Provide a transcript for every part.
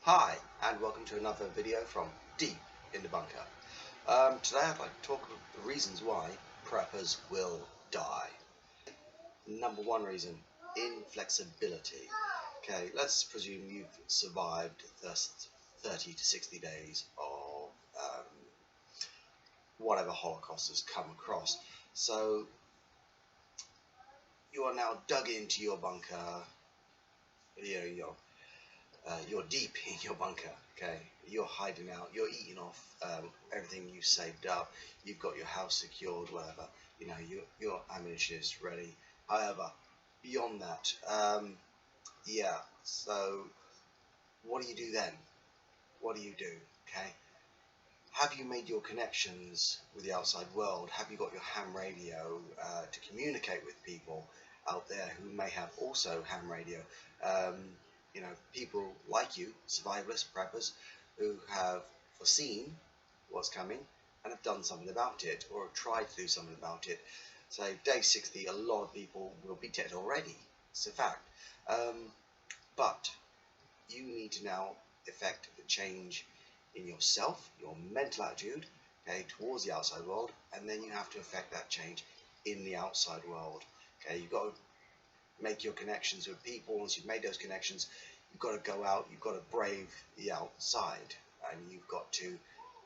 Hi, and welcome to another video from Deep in the Bunker. Today I'd like to talk about the reasons why preppers will die. Number one reason, inflexibility. Okay, let's presume you've survived the first 30 to 60 days of whatever Holocaust has come across. So you are now dug into your bunker, you're deep in your bunker, okay? You're hiding out, you're eating off everything you saved up, you've got your house secured, whatever, your ammunition is ready. However, beyond that, so what do you do then? What do you do, okay? Have you made your connections with the outside world? Have you got your ham radio to communicate with people out there who may have also ham radio? People like you, survivalists, preppers, who have foreseen what's coming and have done something about it, or have tried to do something about it. So day 60, a lot of people will be dead already. It's a fact. But you need to now effect the change in yourself, your mental attitude, okay, towards the outside world, and then you have to affect that change in the outside world. Okay, you've got to make your connections with people. Once you've made those connections, you've got to go out, you've got to brave the outside, and you've got to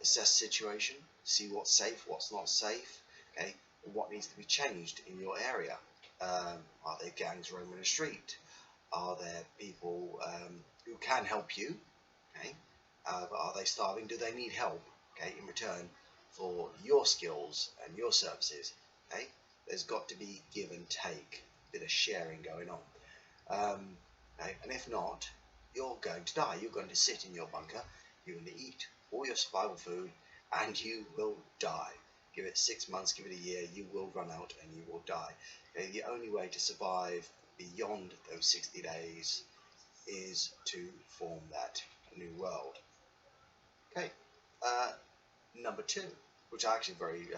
assess the situation, see what's safe, what's not safe, okay, what needs to be changed in your area. Are there gangs roaming the street? Are there people who can help you? Okay, are they starving? Do they need help? Okay, in return for your skills and your services. Okay, there's got to be give and take, a bit of sharing going on. Okay? And if not, you're going to die. You're going to sit in your bunker. You're going to eat all your survival food, and you will die. Give it 6 months, give it a year, you will run out and you will die. Okay? The only way to survive beyond those 60 days is to form that new world. Okay, number two, which I actually very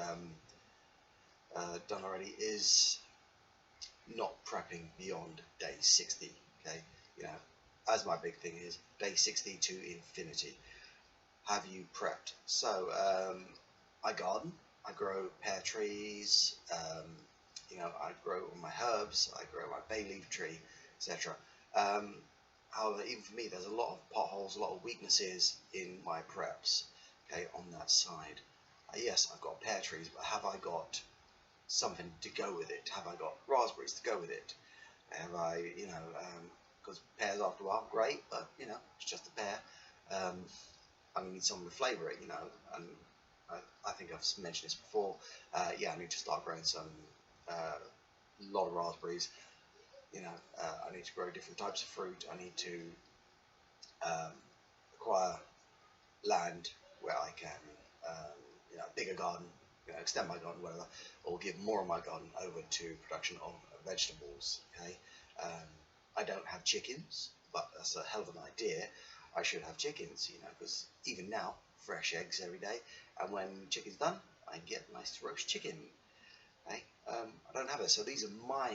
done already, is not prepping beyond day 60. Okay, as my big thing is day 60 to infinity. Have you prepped? So I garden, I grow pear trees, I grow all my herbs, I grow my bay leaf tree, etc. However, even for me, there's a lot of potholes, a lot of weaknesses in my preps, okay, on that side. Yes, I've got pear trees, but have I got something to go with it? Have I got raspberries to go with it? Have I, because pears after a while, great, but, it's just a pear. I'm going to need something to flavour it, and I think I've mentioned this before. I need to start growing a lot of raspberries. I need to grow different types of fruit. I need to acquire land where I can, a bigger garden, extend my garden, whatever, or give more of my garden over to production of vegetables. Okay, I don't have chickens, but that's a hell of an idea. I should have chickens, because even now, fresh eggs every day, and when chicken's done, I get nice roast chicken. Okay, I don't have it, so these are my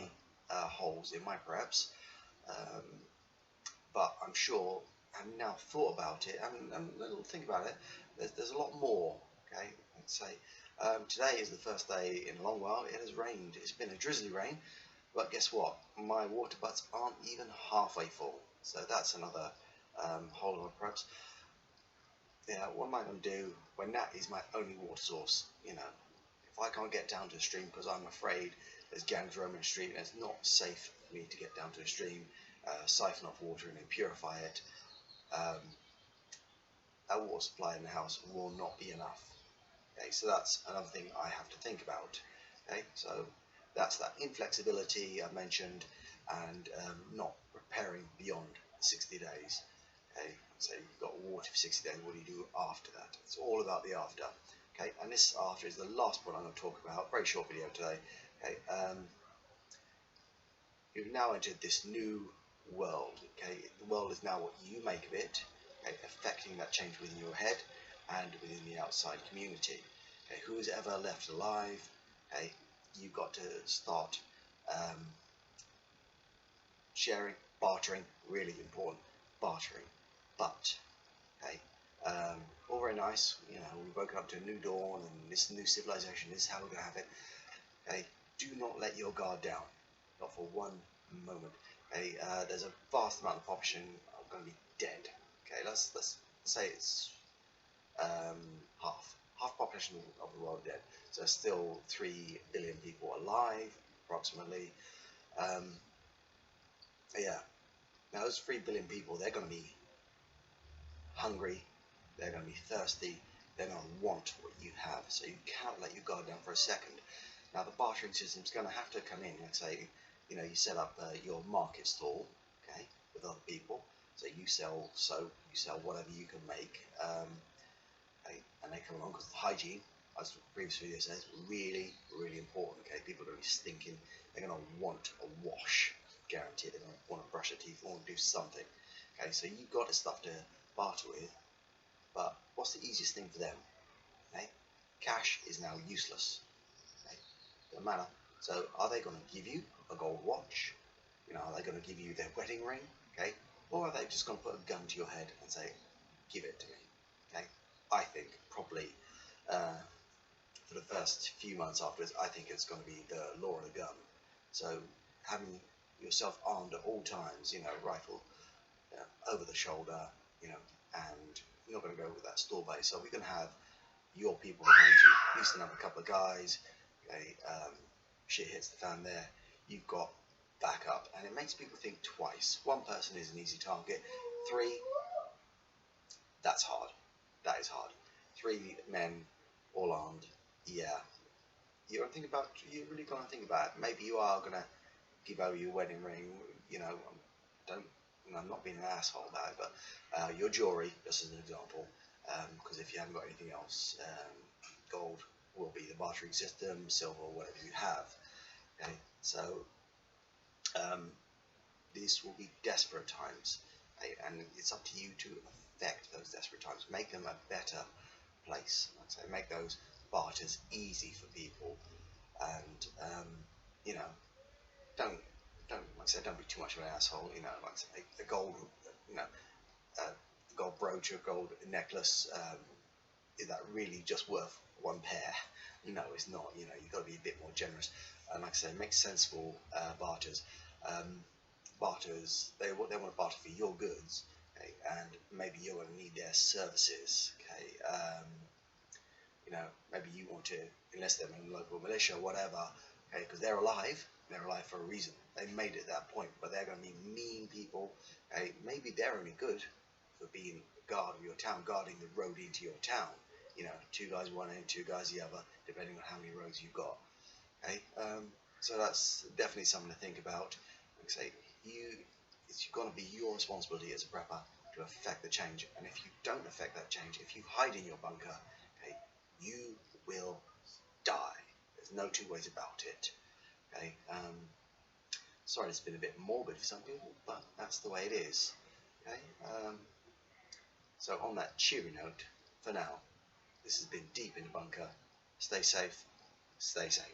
holes in my preps, but I'm sure, having now thought about it, and a little think about it, there's a lot more. Okay, let's say today is the first day in a long while. It has rained. It's been a drizzly rain, but guess what? My water butts aren't even halfway full, so that's another hole in my preps. What am I going to do when that is my only water source? If I can't get down to the stream because I'm afraid there's gangs roaming the street and it's not safe for me to get down to the stream, siphon off water and then purify it, our water supply in the house will not be enough. Okay, so that's another thing I have to think about. Okay, so that's that inflexibility I mentioned, and not preparing beyond 60 days. Okay, so you've got water for 60 days. What do you do after that? It's all about the after. Okay, and this after is the last point I'm going to talk about. Very short video today. Okay, you've now entered this new world. Okay, the world is now what you make of it. Okay, affecting that change within your head and within the outside community. Okay, who is ever left alive? Okay, you've got to start sharing, bartering. Really important, bartering. But Okay, all very nice. You know, we've woken up to a new dawn and this new civilization. This is how we're going to have it. Okay, do not let your guard down, not for one moment. Okay, there's a vast amount of the population are going to be dead. Okay, let's say it's half population of the world dead. So there's still 3 billion people alive, approximately. Um, yeah, now those 3 billion people, they're going to be hungry, they're going to be thirsty, they're going to want what you have. So you cannot let your guard down for a second. Now the bartering system is going to have to come in. Let's say, you know, you set up your market stall, okay, with other people. So you sell soap, you sell whatever you can make, okay, and they come along because hygiene, as the previous video says, really, really important. Okay, people are going to be stinking. They're going to want a wash, guaranteed. They're going to want to brush their teeth, want to do something. Okay, so you've got this stuff to barter with, but what's the easiest thing for them? Okay, cash is now useless. Okay, doesn't matter. So are they going to give you a gold watch? You know, are they going to give you their wedding ring? Okay, or are they just going to put a gun to your head and say, give it to me? Okay, I think probably for the first few months afterwards, I think it's going to be the law of the gun. So having yourself armed at all times, you know, rifle over the shoulder, you know, and you're not going to go with that store base. So we're going to have your people behind you. At least another couple of guys. Okay, shit hits the fan there. You've got backup, and it makes people think twice. One person is an easy target. 3, that's hard. That is hard. 3 men, all armed. Yeah, you're really gonna think about it. Maybe you are gonna give over your wedding ring. You know, I'm not being an asshole about it, but your jewelry, just as an example, because if you haven't got anything else, gold will be the bartering system, silver, whatever you have. Okay, so these will be desperate times, okay? And it's up to you to affect those desperate times, make them a better place. Like I say, make those barters easy for people, and you know, don't like I said, don't be too much of an asshole. You know, like I say, the gold, you know, gold brooch or gold necklace, is that really just worth 1 pair? No, it's not. You know, you've got to be a bit more generous. And like I say, make sensible barters. Barters, they want to barter for your goods, okay, and maybe you're going to need their services. Okay, you know, maybe you want to enlist them in local militia or whatever, okay, because they're alive for a reason. They made it at that point, but they're going to be mean people. Okay, maybe they're only good for being guard of your town, guarding the road into your town. You know, 2 guys one end, 2 guys the other, depending on how many roads you've got. Okay, so that's definitely something to think about. Like I say, it's going to be your responsibility as a prepper to affect the change, and if you don't affect that change, if you hide in your bunker, okay, you will die. There's no 2 ways about it. Okay, sorry it's been a bit morbid for some people, but that's the way it is. Okay, so on that cheery note, for now, this has been Deep in the Bunker. Stay safe, stay sane.